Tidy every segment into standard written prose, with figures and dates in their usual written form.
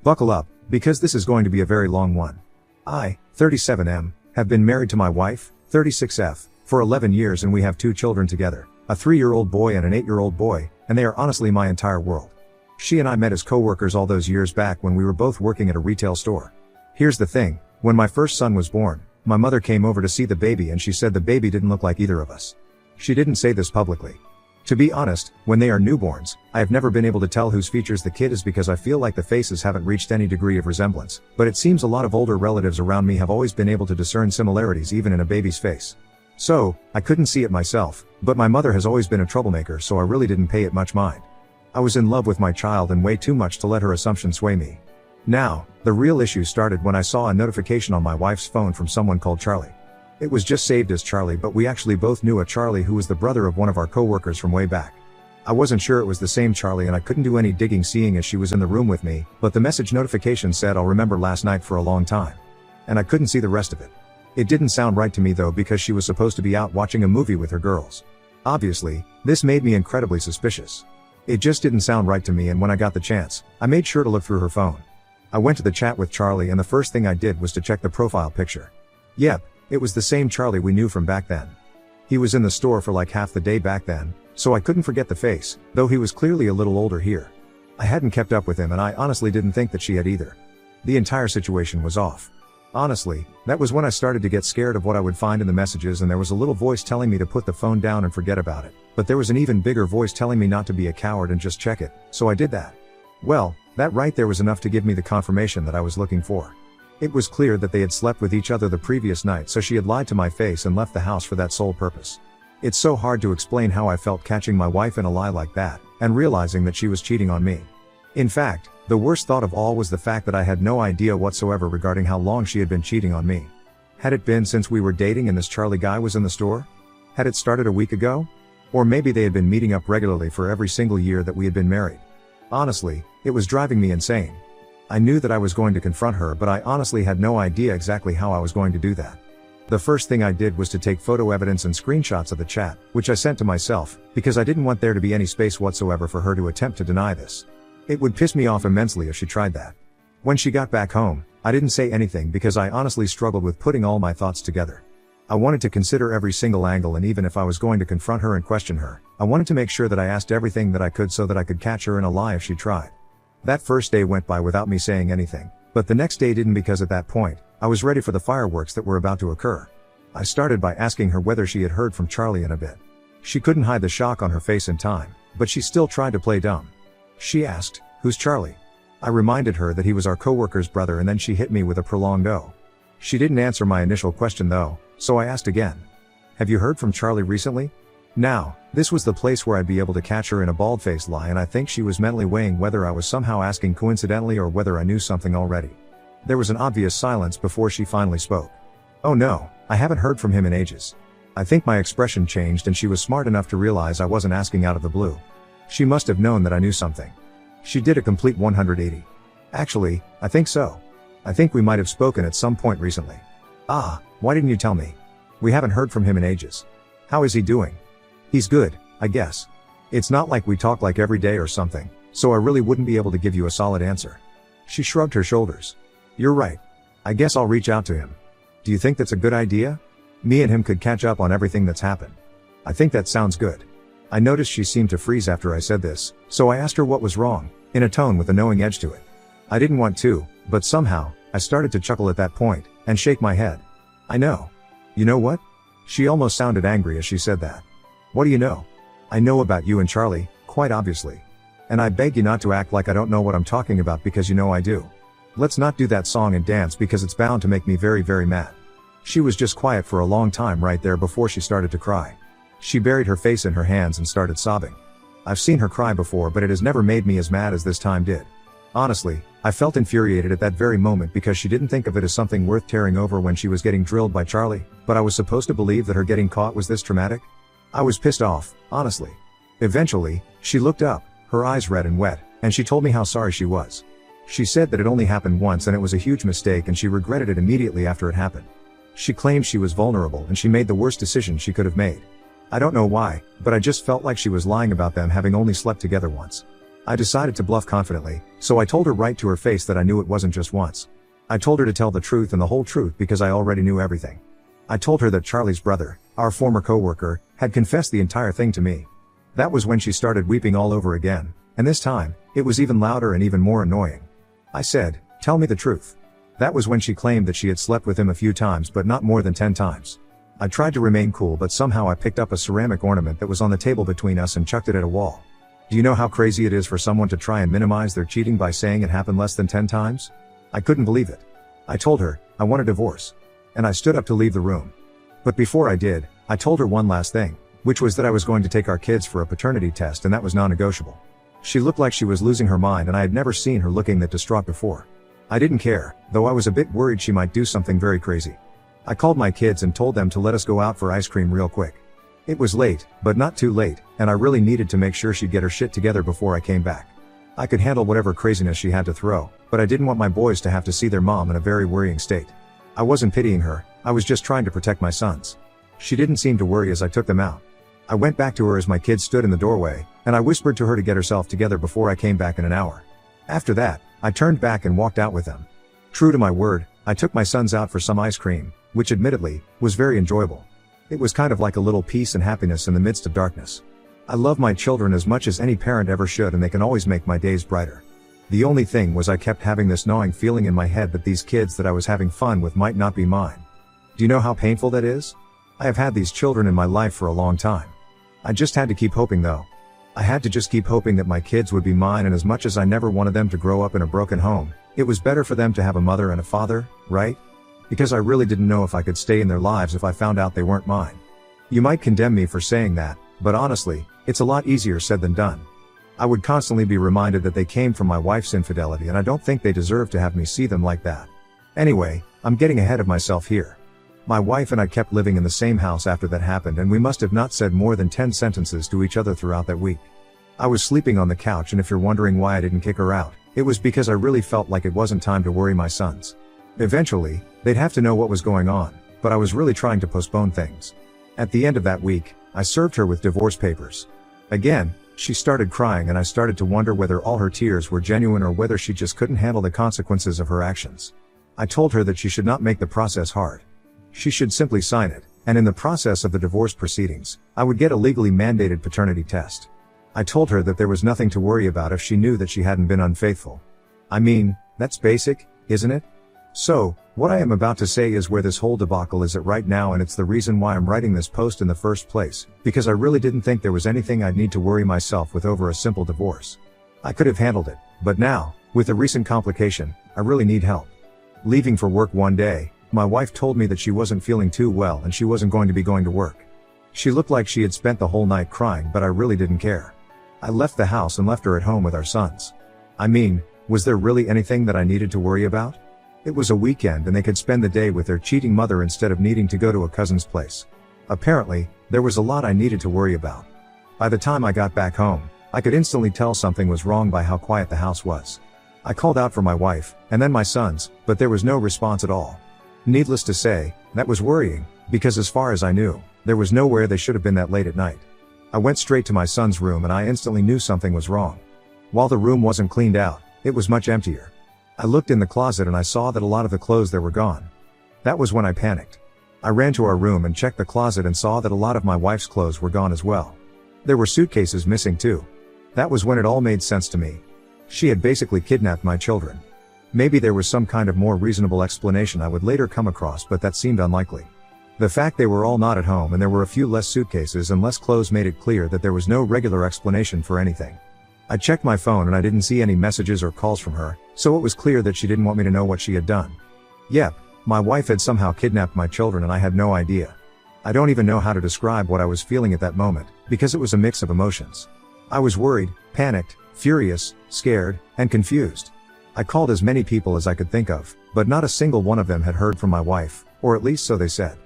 Buckle up, because this is going to be a very long one. I, 37M, have been married to my wife, 36F, for 11 years and we have 2 children together, a 3-year-old boy and an 8-year-old boy, and they are honestly my entire world. She and I met as co-workers all those years back when we were both working at a retail store. Here's the thing, when my first son was born, my mother came over to see the baby and she said the baby didn't look like either of us. She didn't say this publicly. To be honest, when they are newborns, I have never been able to tell whose features the kid is because I feel like the faces haven't reached any degree of resemblance, but it seems a lot of older relatives around me have always been able to discern similarities even in a baby's face. So, I couldn't see it myself, but my mother has always been a troublemaker so I really didn't pay it much mind. I was in love with my child and way too much to let her assumption sway me. Now, the real issue started when I saw a notification on my wife's phone from someone called Charlie. It was just saved as Charlie, but we actually both knew a Charlie who was the brother of one of our co-workers from way back. I wasn't sure it was the same Charlie and I couldn't do any digging seeing as she was in the room with me, but the message notification said I'll remember last night for a long time. And I couldn't see the rest of it. It didn't sound right to me though because she was supposed to be out watching a movie with her girls. Obviously, this made me incredibly suspicious. It just didn't sound right to me and when I got the chance, I made sure to look through her phone. I went to the chat with Charlie and the first thing I did was to check the profile picture. Yep. It was the same Charlie we knew from back then. He was in the store for like half the day back then, so I couldn't forget the face, though he was clearly a little older here. I hadn't kept up with him and I honestly didn't think that she had either. The entire situation was off. Honestly, that was when I started to get scared of what I would find in the messages and there was a little voice telling me to put the phone down and forget about it, but there was an even bigger voice telling me not to be a coward and just check it, so I did that. Well, that right there was enough to give me the confirmation that I was looking for. It was clear that they had slept with each other the previous night so she had lied to my face and left the house for that sole purpose. It's so hard to explain how I felt catching my wife in a lie like that, and realizing that she was cheating on me. In fact, the worst thought of all was the fact that I had no idea whatsoever regarding how long she had been cheating on me. Had it been since we were dating and this Charlie guy was in the store? Had it started a week ago? Or maybe they had been meeting up regularly for every single year that we had been married. Honestly, it was driving me insane. I knew that I was going to confront her, but I honestly had no idea exactly how I was going to do that. The first thing I did was to take photo evidence and screenshots of the chat, which I sent to myself, because I didn't want there to be any space whatsoever for her to attempt to deny this. It would piss me off immensely if she tried that. When she got back home, I didn't say anything because I honestly struggled with putting all my thoughts together. I wanted to consider every single angle, and even if I was going to confront her and question her, I wanted to make sure that I asked everything that I could so that I could catch her in a lie if she tried. That first day went by without me saying anything, but the next day didn't because at that point, I was ready for the fireworks that were about to occur. I started by asking her whether she had heard from Charlie in a bit. She couldn't hide the shock on her face in time, but she still tried to play dumb. She asked, "Who's Charlie?" I reminded her that he was our co-worker's brother and then she hit me with a prolonged "oh." She didn't answer my initial question though, so I asked again. "Have you heard from Charlie recently?" Now, this was the place where I'd be able to catch her in a bald-faced lie, and I think she was mentally weighing whether I was somehow asking coincidentally or whether I knew something already. There was an obvious silence before she finally spoke. "Oh no, I haven't heard from him in ages." I think my expression changed and she was smart enough to realize I wasn't asking out of the blue. She must have known that I knew something. She did a complete 180. "Actually, I think so. I think we might have spoken at some point recently." "Ah, why didn't you tell me? We haven't heard from him in ages. How is he doing?" "He's good, I guess. It's not like we talk like every day or something, so I really wouldn't be able to give you a solid answer." She shrugged her shoulders. "You're right. I guess I'll reach out to him. Do you think that's a good idea? Me and him could catch up on everything that's happened." "I think that sounds good." I noticed she seemed to freeze after I said this, so I asked her what was wrong, in a tone with a knowing edge to it. I didn't want to, but somehow, I started to chuckle at that point, and shake my head. "I know." "You know what?" She almost sounded angry as she said that. "What do you know?" "I know about you and Charlie, quite obviously. And I beg you not to act like I don't know what I'm talking about because you know I do. Let's not do that song and dance because it's bound to make me very, very mad." She was just quiet for a long time right there before she started to cry. She buried her face in her hands and started sobbing. I've seen her cry before, but it has never made me as mad as this time did. Honestly, I felt infuriated at that very moment because she didn't think of it as something worth tearing over when she was getting drilled by Charlie, but I was supposed to believe that her getting caught was this traumatic? I was pissed off, honestly. Eventually, she looked up, her eyes red and wet, and she told me how sorry she was. She said that it only happened once and it was a huge mistake and she regretted it immediately after it happened. She claimed she was vulnerable and she made the worst decision she could have made. I don't know why, but I just felt like she was lying about them having only slept together once. I decided to bluff confidently, so I told her right to her face that I knew it wasn't just once. I told her to tell the truth and the whole truth because I already knew everything. I told her that Charlie's brother, our former coworker, had confessed the entire thing to me. That was when she started weeping all over again, and this time, it was even louder and even more annoying. I said, "Tell me the truth." That was when she claimed that she had slept with him a few times but not more than 10 times. I tried to remain cool, but somehow I picked up a ceramic ornament that was on the table between us and chucked it at a wall. Do you know how crazy it is for someone to try and minimize their cheating by saying it happened less than 10 times? I couldn't believe it. I told her, I want a divorce. And I stood up to leave the room. But before I did, I told her one last thing, which was that I was going to take our kids for a paternity test, and that was non-negotiable. She looked like she was losing her mind, and I had never seen her looking that distraught before. I didn't care, though I was a bit worried she might do something very crazy. I called my kids and told them to let us go out for ice cream real quick. It was late, but not too late, and I really needed to make sure she'd get her shit together before I came back. I could handle whatever craziness she had to throw, but I didn't want my boys to have to see their mom in a very worrying state. I wasn't pitying her, I was just trying to protect my sons. She didn't seem to worry as I took them out. I went back to her as my kids stood in the doorway, and I whispered to her to get herself together before I came back in an hour. After that, I turned back and walked out with them. True to my word, I took my sons out for some ice cream, which admittedly, was very enjoyable. It was kind of like a little peace and happiness in the midst of darkness. I love my children as much as any parent ever should, and they can always make my days brighter. The only thing was I kept having this gnawing feeling in my head that these kids that I was having fun with might not be mine. Do you know how painful that is? I have had these children in my life for a long time. I just had to keep hoping though. I had to just keep hoping that my kids would be mine, and as much as I never wanted them to grow up in a broken home, it was better for them to have a mother and a father, right? Because I really didn't know if I could stay in their lives if I found out they weren't mine. You might condemn me for saying that, but honestly, it's a lot easier said than done. I would constantly be reminded that they came from my wife's infidelity, and I don't think they deserve to have me see them like that. Anyway, I'm getting ahead of myself here. My wife and I kept living in the same house after that happened, and we must have not said more than 10 sentences to each other throughout that week. I was sleeping on the couch, and if you're wondering why I didn't kick her out, it was because I really felt like it wasn't time to worry my sons. Eventually, they'd have to know what was going on, but I was really trying to postpone things. At the end of that week, I served her with divorce papers. Again, she started crying, and I started to wonder whether all her tears were genuine or whether she just couldn't handle the consequences of her actions. I told her that she should not make the process hard. She should simply sign it, and in the process of the divorce proceedings, I would get a legally mandated paternity test. I told her that there was nothing to worry about if she knew that she hadn't been unfaithful. I mean, that's basic, isn't it? So, what I am about to say is where this whole debacle is at right now, and it's the reason why I'm writing this post in the first place, because I really didn't think there was anything I'd need to worry myself with over a simple divorce. I could have handled it, but now, with the recent complication, I really need help. Leaving for work one day, my wife told me that she wasn't feeling too well and she wasn't going to be going to work. She looked like she had spent the whole night crying, but I really didn't care. I left the house and left her at home with our sons. I mean, was there really anything that I needed to worry about? It was a weekend and they could spend the day with their cheating mother instead of needing to go to a cousin's place. Apparently, there was a lot I needed to worry about. By the time I got back home, I could instantly tell something was wrong by how quiet the house was. I called out for my wife, and then my sons, but there was no response at all. Needless to say, that was worrying, because as far as I knew, there was nowhere they should have been that late at night. I went straight to my son's room and I instantly knew something was wrong. While the room wasn't cleaned out, it was much emptier. I looked in the closet and I saw that a lot of the clothes there were gone. That was when I panicked. I ran to our room and checked the closet and saw that a lot of my wife's clothes were gone as well. There were suitcases missing too. That was when it all made sense to me. She had basically kidnapped my children. Maybe there was some kind of more reasonable explanation I would later come across, but that seemed unlikely. The fact they were all not at home and there were a few less suitcases and less clothes made it clear that there was no regular explanation for anything. I checked my phone and I didn't see any messages or calls from her, so it was clear that she didn't want me to know what she had done. Yep, my wife had somehow kidnapped my children and I had no idea. I don't even know how to describe what I was feeling at that moment, because it was a mix of emotions. I was worried, panicked, furious, scared, and confused. I called as many people as I could think of, but not a single one of them had heard from my wife, or at least so they said.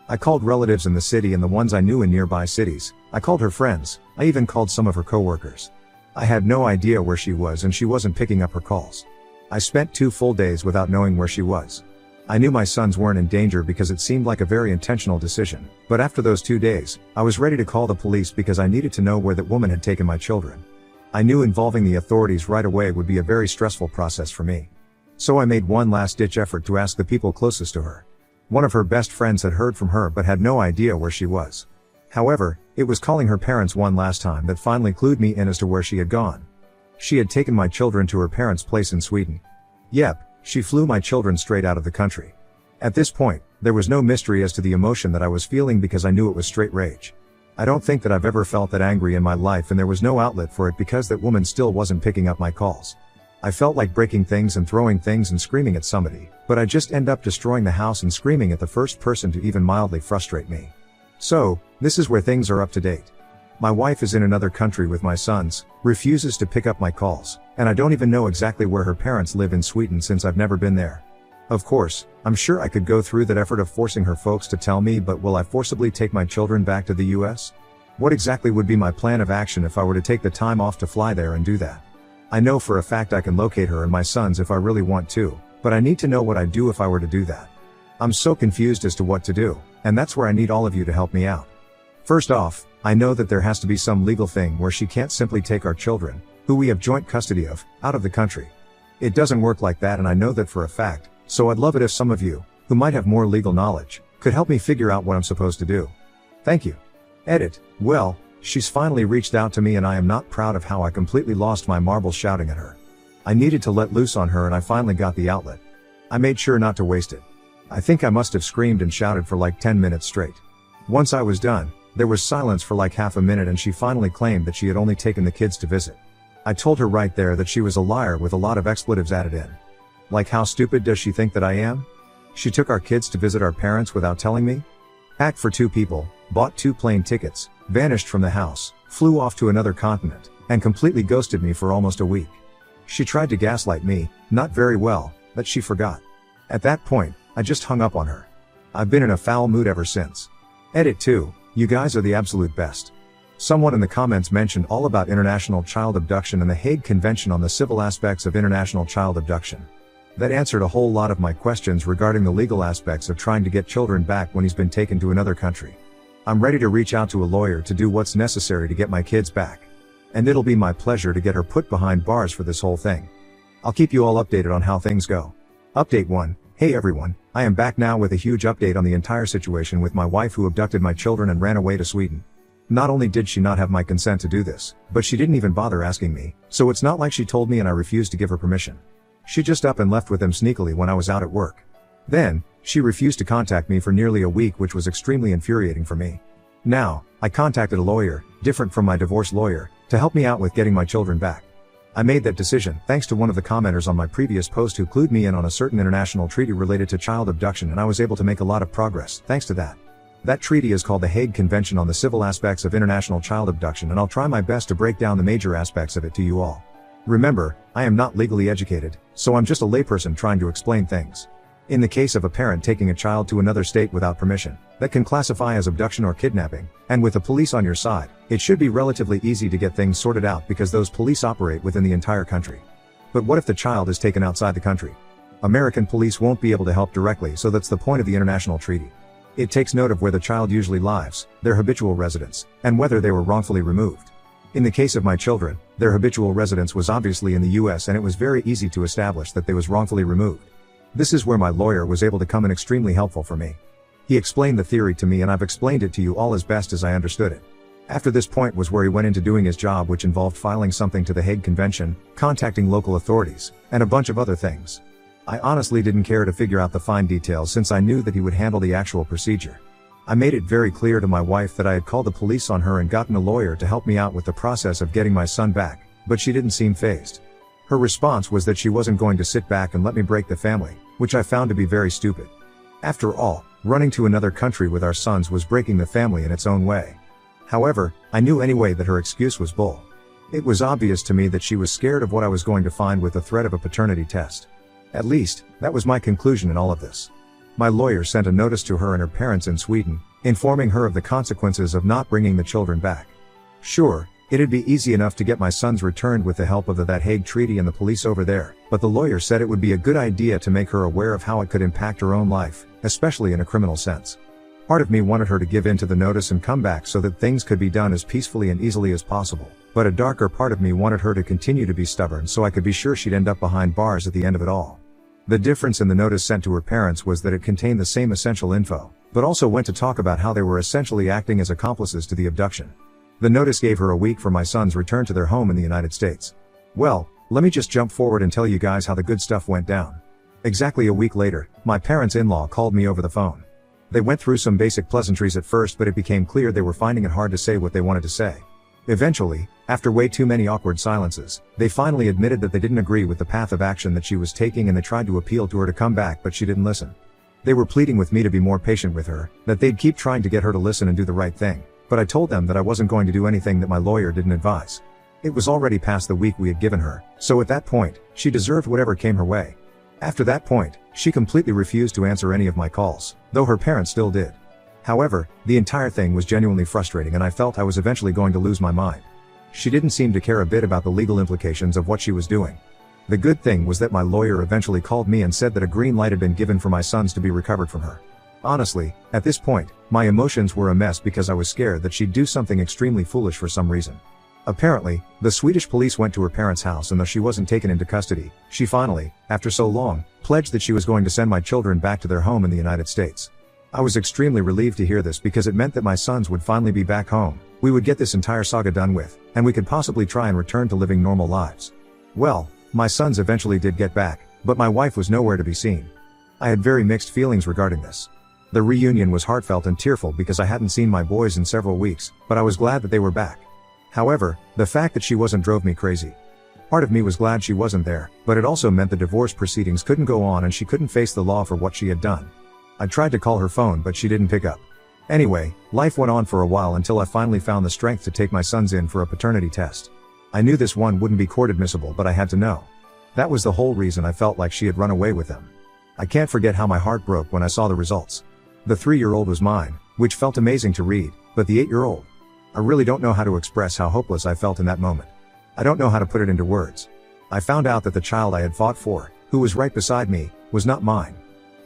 I called relatives in the city and the ones I knew in nearby cities. I called her friends. I even called some of her coworkers. I had no idea where she was and she wasn't picking up her calls. I spent 2 full days without knowing where she was. I knew my sons weren't in danger because it seemed like a very intentional decision, but after those 2 days, I was ready to call the police because I needed to know where that woman had taken my children. I knew involving the authorities right away would be a very stressful process for me. So I made one last-ditch effort to ask the people closest to her. One of her best friends had heard from her but had no idea where she was. However, it was calling her parents one last time that finally clued me in as to where she had gone. She had taken my children to her parents' place in Sweden. Yep, she flew my children straight out of the country. At this point, there was no mystery as to the emotion that I was feeling because I knew it was straight rage. I don't think that I've ever felt that angry in my life, and there was no outlet for it because that woman still wasn't picking up my calls. I felt like breaking things and throwing things and screaming at somebody, but I just end up destroying the house and screaming at the first person to even mildly frustrate me. So, this is where things are up to date. My wife is in another country with my sons, refuses to pick up my calls, and I don't even know exactly where her parents live in Sweden since I've never been there. Of course, I'm sure I could go through that effort of forcing her folks to tell me, but will I forcibly take my children back to the US? What exactly would be my plan of action if I were to take the time off to fly there and do that? I know for a fact I can locate her and my sons if I really want to, but I need to know what I'd do if I were to do that. I'm so confused as to what to do, and that's where I need all of you to help me out. First off, I know that there has to be some legal thing where she can't simply take our children, who we have joint custody of, out of the country. It doesn't work like that, and I know that for a fact, so I'd love it if some of you, who might have more legal knowledge, could help me figure out what I'm supposed to do. Thank you. Edit. Well, she's finally reached out to me and I am not proud of how I completely lost my marbles shouting at her. I needed to let loose on her and I finally got the outlet. I made sure not to waste it. I think I must have screamed and shouted for like 10 minutes straight. Once I was done, there was silence for like half a minute and she finally claimed that she had only taken the kids to visit. I told her right there that she was a liar with a lot of expletives added in. Like, how stupid does she think that I am? She took our kids to visit our parents without telling me? Packed for 2 people, bought 2 plane tickets, vanished from the house, flew off to another continent, and completely ghosted me for almost a week. She tried to gaslight me, not very well, that she forgot. At that point, I just hung up on her. I've been in a foul mood ever since. Edit 2, you guys are the absolute best. Someone in the comments mentioned all about international child abduction and the Hague Convention on the civil aspects of international child abduction. That answered a whole lot of my questions regarding the legal aspects of trying to get children back when he's been taken to another country. I'm ready to reach out to a lawyer to do what's necessary to get my kids back. And it'll be my pleasure to get her put behind bars for this whole thing. I'll keep you all updated on how things go. Update 1. Hey everyone, I am back now with a huge update on the entire situation with my wife who abducted my children and ran away to Sweden. Not only did she not have my consent to do this, but she didn't even bother asking me, so it's not like she told me and I refused to give her permission. She just up and left with them sneakily when I was out at work. Then, she refused to contact me for nearly a week, which was extremely infuriating for me. Now, I contacted a lawyer, different from my divorce lawyer, to help me out with getting my children back. I made that decision thanks to one of the commenters on my previous post who clued me in on a certain international treaty related to child abduction, and I was able to make a lot of progress thanks to that. That treaty is called the Hague Convention on the Civil Aspects of International Child Abduction, and I'll try my best to break down the major aspects of it to you all. Remember, I am not legally educated, so I'm just a layperson trying to explain things. In the case of a parent taking a child to another state without permission, that can classify as abduction or kidnapping, and with the police on your side, it should be relatively easy to get things sorted out because those police operate within the entire country. But what if the child is taken outside the country? American police won't be able to help directly, so that's the point of the international treaty. It takes note of where the child usually lives, their habitual residence, and whether they were wrongfully removed. In the case of my children, their habitual residence was obviously in the US, and it was very easy to establish that they was wrongfully removed. This is where my lawyer was able to come in extremely helpful for me. He explained the theory to me and I've explained it to you all as best as I understood it. After this point was where he went into doing his job, which involved filing something to the Hague Convention, contacting local authorities, and a bunch of other things. I honestly didn't care to figure out the fine details since I knew that he would handle the actual procedure. I made it very clear to my wife that I had called the police on her and gotten a lawyer to help me out with the process of getting my son back, but she didn't seem fazed. Her response was that she wasn't going to sit back and let me break the family, which I found to be very stupid. After all, running to another country with our sons was breaking the family in its own way. However, I knew anyway that her excuse was bull. It was obvious to me that she was scared of what I was going to find with the threat of a paternity test. At least, that was my conclusion in all of this. My lawyer sent a notice to her and her parents in Sweden, informing her of the consequences of not bringing the children back. Sure, it'd be easy enough to get my sons returned with the help of that Hague Treaty and the police over there, but the lawyer said it would be a good idea to make her aware of how it could impact her own life, especially in a criminal sense. Part of me wanted her to give in to the notice and come back so that things could be done as peacefully and easily as possible, but a darker part of me wanted her to continue to be stubborn so I could be sure she'd end up behind bars at the end of it all. The difference in the notice sent to her parents was that it contained the same essential info, but also went to talk about how they were essentially acting as accomplices to the abduction. The notice gave her a week for my son's return to their home in the United States. Well, let me just jump forward and tell you guys how the good stuff went down. Exactly a week later, my parents-in-law called me over the phone. They went through some basic pleasantries at first, but it became clear they were finding it hard to say what they wanted to say. Eventually, after way too many awkward silences, they finally admitted that they didn't agree with the path of action that she was taking, and they tried to appeal to her to come back, but she didn't listen. They were pleading with me to be more patient with her, that they'd keep trying to get her to listen and do the right thing, but I told them that I wasn't going to do anything that my lawyer didn't advise. It was already past the week we had given her, so at that point, she deserved whatever came her way. After that point, she completely refused to answer any of my calls, though her parents still did. However, the entire thing was genuinely frustrating, and I felt I was eventually going to lose my mind. She didn't seem to care a bit about the legal implications of what she was doing. The good thing was that my lawyer eventually called me and said that a green light had been given for my sons to be recovered from her. Honestly, at this point, my emotions were a mess because I was scared that she'd do something extremely foolish for some reason. Apparently, the Swedish police went to her parents' house, and though she wasn't taken into custody, she finally, after so long, pledged that she was going to send my children back to their home in the United States. I was extremely relieved to hear this because it meant that my sons would finally be back home, we would get this entire saga done with, and we could possibly try and return to living normal lives. Well, my sons eventually did get back, but my wife was nowhere to be seen. I had very mixed feelings regarding this. The reunion was heartfelt and tearful because I hadn't seen my boys in several weeks, but I was glad that they were back. However, the fact that she wasn't drove me crazy. Part of me was glad she wasn't there, but it also meant the divorce proceedings couldn't go on and she couldn't face the law for what she had done. I tried to call her phone, but she didn't pick up. Anyway, life went on for a while until I finally found the strength to take my sons in for a paternity test. I knew this one wouldn't be court admissible, but I had to know. That was the whole reason I felt like she had run away with them. I can't forget how my heart broke when I saw the results. The 3-year-old was mine, which felt amazing to read, but the 8-year-old? I really don't know how to express how hopeless I felt in that moment. I don't know how to put it into words. I found out that the child I had fought for, who was right beside me, was not mine.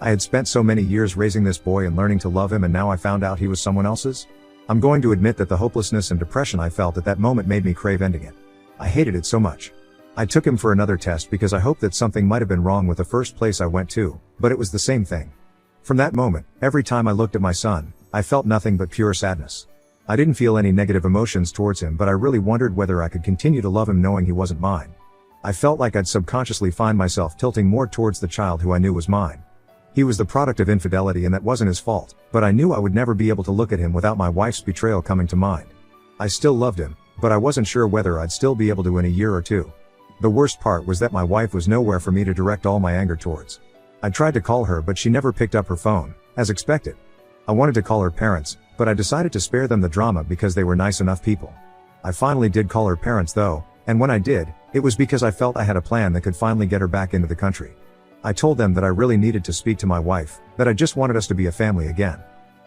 I had spent so many years raising this boy and learning to love him, and now I found out he was someone else's? I'm going to admit that the hopelessness and depression I felt at that moment made me crave ending it. I hated it so much. I took him for another test because I hoped that something might have been wrong with the first place I went to, but it was the same thing. From that moment, every time I looked at my son, I felt nothing but pure sadness. I didn't feel any negative emotions towards him, but I really wondered whether I could continue to love him knowing he wasn't mine. I felt like I'd subconsciously find myself tilting more towards the child who I knew was mine. He was the product of infidelity, and that wasn't his fault, but I knew I would never be able to look at him without my wife's betrayal coming to mind. I still loved him, but I wasn't sure whether I'd still be able to in a year or two. The worst part was that my wife was nowhere for me to direct all my anger towards. I tried to call her, but she never picked up her phone, as expected. I wanted to call her parents, but I decided to spare them the drama because they were nice enough people. I finally did call her parents though, and when I did, it was because I felt I had a plan that could finally get her back into the country. I told them that I really needed to speak to my wife, that I just wanted us to be a family again.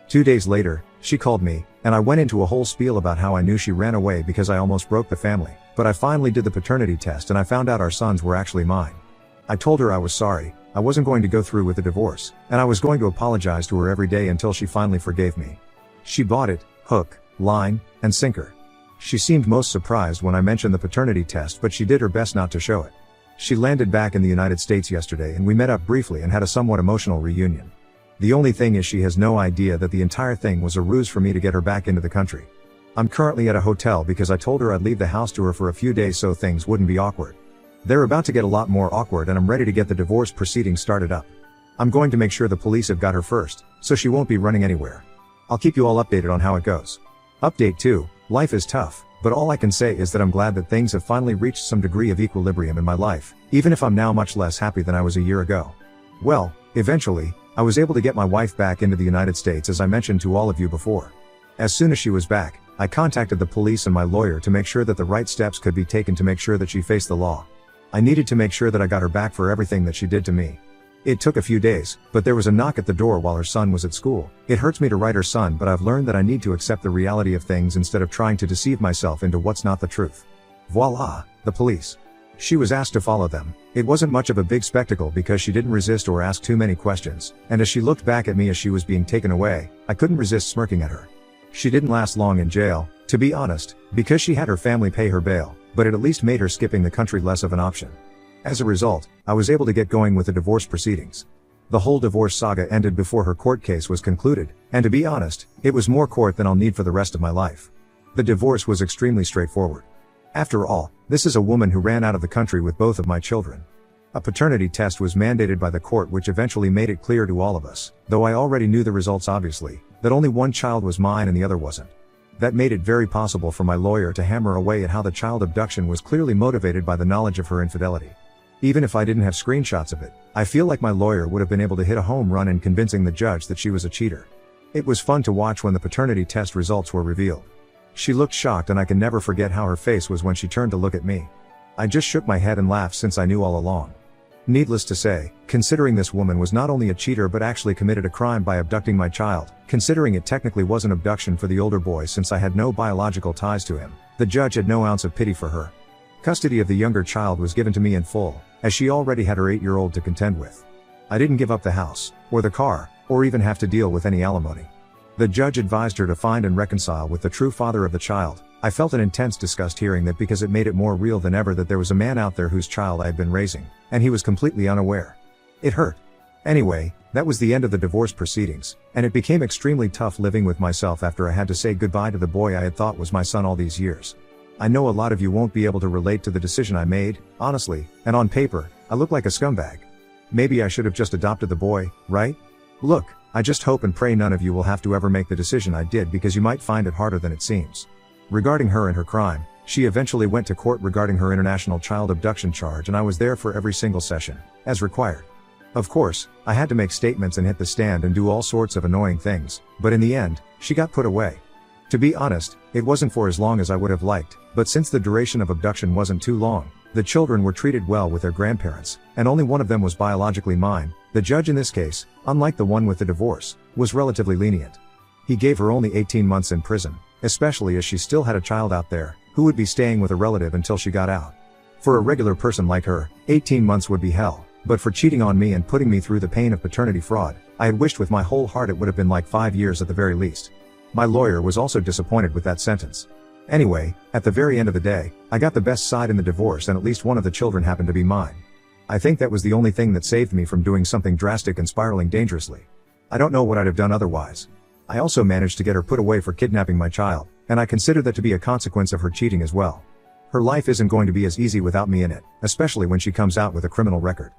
2 days later, she called me, and I went into a whole spiel about how I knew she ran away because I almost broke the family, but I finally did the paternity test and I found out our sons were actually mine. I told her I was sorry, I wasn't going to go through with the divorce, and I was going to apologize to her every day until she finally forgave me. She bought it, hook, line, and sinker. She seemed most surprised when I mentioned the paternity test, but she did her best not to show it. She landed back in the United States yesterday and we met up briefly and had a somewhat emotional reunion. The only thing is she has no idea that the entire thing was a ruse for me to get her back into the country. I'm currently at a hotel because I told her I'd leave the house to her for a few days so things wouldn't be awkward. They're about to get a lot more awkward and I'm ready to get the divorce proceedings started up. I'm going to make sure the police have got her first, so she won't be running anywhere. I'll keep you all updated on how it goes. Update 2, life is tough, but all I can say is that I'm glad that things have finally reached some degree of equilibrium in my life, even if I'm now much less happy than I was a year ago. Well, eventually, I was able to get my wife back into the United States, as I mentioned to all of you before. As soon as she was back, I contacted the police and my lawyer to make sure that the right steps could be taken to make sure that she faced the law. I needed to make sure that I got her back for everything that she did to me. It took a few days, but there was a knock at the door while her son was at school. It hurts me to write her son, but I've learned that I need to accept the reality of things instead of trying to deceive myself into what's not the truth. Voila, the police. She was asked to follow them. It wasn't much of a big spectacle because she didn't resist or ask too many questions, and as she looked back at me as she was being taken away, I couldn't resist smirking at her. She didn't last long in jail, To be honest, because she had her family pay her bail, but it at least made her skipping the country less of an option. As a result, I was able to get going with the divorce proceedings. The whole divorce saga ended before her court case was concluded, and to be honest, it was more court than I'll need for the rest of my life. The divorce was extremely straightforward. After all, this is a woman who ran out of the country with both of my children. A paternity test was mandated by the court, which eventually made it clear to all of us, though I already knew the results obviously, that only one child was mine and the other wasn't. That made it very possible for my lawyer to hammer away at how the child abduction was clearly motivated by the knowledge of her infidelity. Even if I didn't have screenshots of it, I feel like my lawyer would have been able to hit a home run in convincing the judge that she was a cheater. It was fun to watch when the paternity test results were revealed. She looked shocked, and I can never forget how her face was when she turned to look at me. I just shook my head and laughed, since I knew all along. Needless to say, considering this woman was not only a cheater but actually committed a crime by abducting my child, considering it technically was an abduction for the older boy since I had no biological ties to him, the judge had no ounce of pity for her. Custody of the younger child was given to me in full, as she already had her 8-year-old to contend with. I didn't give up the house, or the car, or even have to deal with any alimony. The judge advised her to find and reconcile with the true father of the child. I felt an intense disgust hearing that, because it made it more real than ever that there was a man out there whose child I had been raising, and he was completely unaware. It hurt. Anyway, that was the end of the divorce proceedings, and it became extremely tough living with myself after I had to say goodbye to the boy I had thought was my son all these years. I know a lot of you won't be able to relate to the decision I made, honestly, and on paper, I look like a scumbag. Maybe I should have just adopted the boy, right? Look, I just hope and pray none of you will have to ever make the decision I did, because you might find it harder than it seems. Regarding her and her crime, she eventually went to court regarding her international child abduction charge, and I was there for every single session, as required. Of course, I had to make statements and hit the stand and do all sorts of annoying things, but in the end, she got put away. To be honest, it wasn't for as long as I would have liked, but since the duration of abduction wasn't too long, the children were treated well with their grandparents, and only one of them was biologically mine. The judge in this case, unlike the one with the divorce, was relatively lenient. He gave her only 18 months in prison, especially as she still had a child out there, who would be staying with a relative until she got out. For a regular person like her, 18 months would be hell, but for cheating on me and putting me through the pain of paternity fraud, I had wished with my whole heart it would have been like 5 years at the very least. My lawyer was also disappointed with that sentence. Anyway, at the very end of the day, I got the best side in the divorce, and at least one of the children happened to be mine. I think that was the only thing that saved me from doing something drastic and spiraling dangerously. I don't know what I'd have done otherwise. I also managed to get her put away for kidnapping my child, and I consider that to be a consequence of her cheating as well. Her life isn't going to be as easy without me in it, especially when she comes out with a criminal record.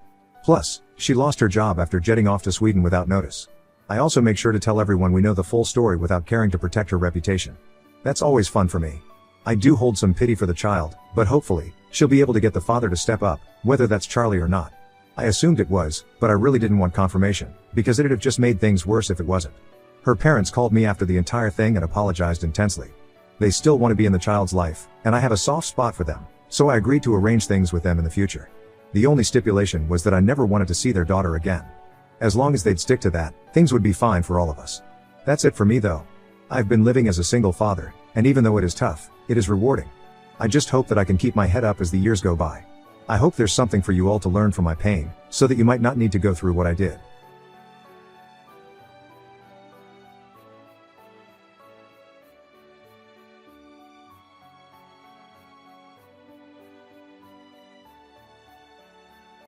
Plus, she lost her job after jetting off to Sweden without notice. I also make sure to tell everyone we know the full story without caring to protect her reputation. That's always fun for me. I do hold some pity for the child, but hopefully, she'll be able to get the father to step up, whether that's Charlie or not. I assumed it was, but I really didn't want confirmation, because it'd have just made things worse if it wasn't. Her parents called me after the entire thing and apologized intensely. They still want to be in the child's life, and I have a soft spot for them, so I agreed to arrange things with them in the future. The only stipulation was that I never wanted to see their daughter again. As long as they'd stick to that, things would be fine for all of us. That's it for me though. I've been living as a single father, and even though it is tough, it is rewarding. I just hope that I can keep my head up as the years go by. I hope there's something for you all to learn from my pain, so that you might not need to go through what I did.